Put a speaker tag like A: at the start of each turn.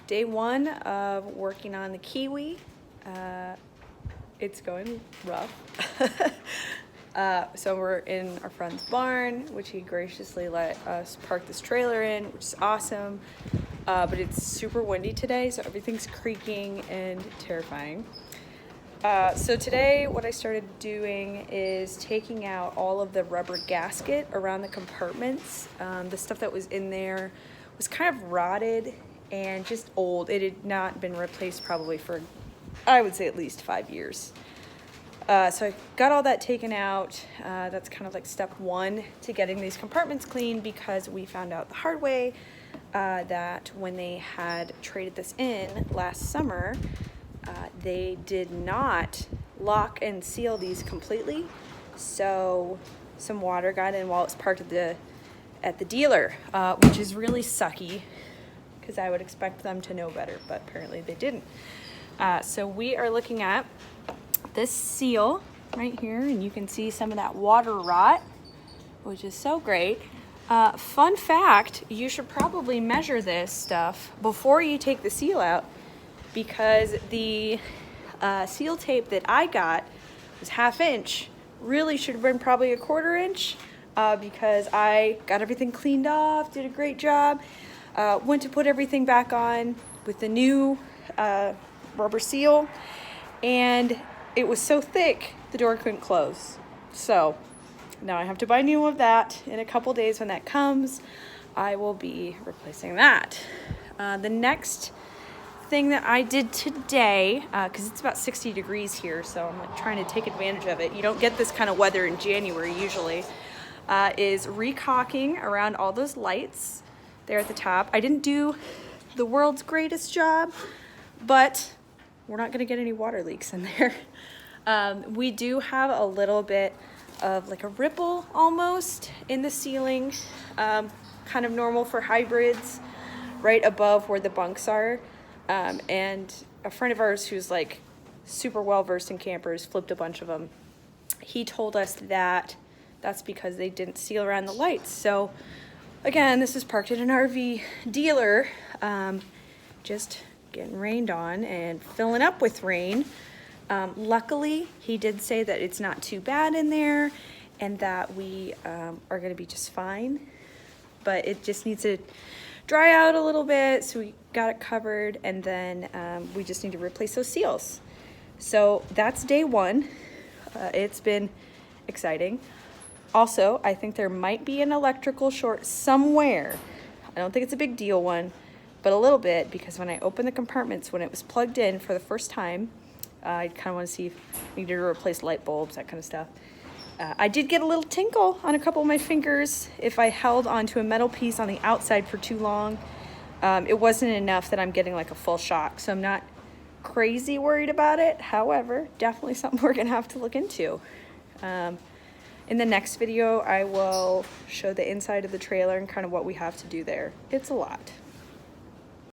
A: Day one of working on the Kiwi. It's going rough. So we're in our friend's barn, which he graciously let us park this trailer in, which is awesome. But it's super windy today, so everything's creaking and terrifying. So today what I started doing is taking out all of the rubber gasket around the compartments. The stuff that was in there was kind of rotted and just old. It had not been replaced probably for, I would say, at least 5 years. So I got all that taken out. That's kind of like step one to getting these compartments clean, because we found out the hard way that when they had traded this in last summer, they did not lock and seal these completely. So some water got in while it was parked at the dealer, which is really sucky, because I would expect them to know better, but apparently they didn't. So we are looking at this seal right here, and you can see some of that water rot, which is so great. Fun fact, you should probably measure this stuff before you take the seal out, because the seal tape that I got was 1/2 inch. Really should have been probably 1/4 inch, because I got everything cleaned off, did a great job. Went to put everything back on with the new rubber seal, and it was so thick the door couldn't close. So now I have to buy new of that. In a couple days when that comes, I will be replacing that. The next thing that I did today, because it's about 60 degrees here, so I'm like trying to take advantage of it. You don't get this kind of weather in January usually, is recocking around all those lights there at the top. I didn't do the world's greatest job, but we're not gonna get any water leaks in there. We do have a little bit of like a ripple almost in the ceiling, kind of normal for hybrids, right above where the bunks are. And a friend of ours who's like super well versed in campers, flipped a bunch of them. He told us that that's because they didn't seal around the lights. So again, this is parked at an RV dealer, just getting rained on and filling up with rain. Luckily, he did say that it's not too bad in there and that we are going to be just fine, but it just needs to dry out a little bit, so we got it covered, and then we just need to replace those seals. So that's day one. It's been exciting. Also, I think there might be an electrical short somewhere. I don't think it's a big deal one, but a little bit, because when I opened the compartments, when it was plugged in for the first time, I kind of want to see if we needed to replace light bulbs, that kind of stuff. I did get a little tinkle on a couple of my fingers if I held onto a metal piece on the outside for too long. It wasn't enough that I'm getting like a full shock, so I'm not crazy worried about it. However, definitely something we're gonna have to look into. In the next video, I will show the inside of the trailer and kind of what we have to do there. It's a lot.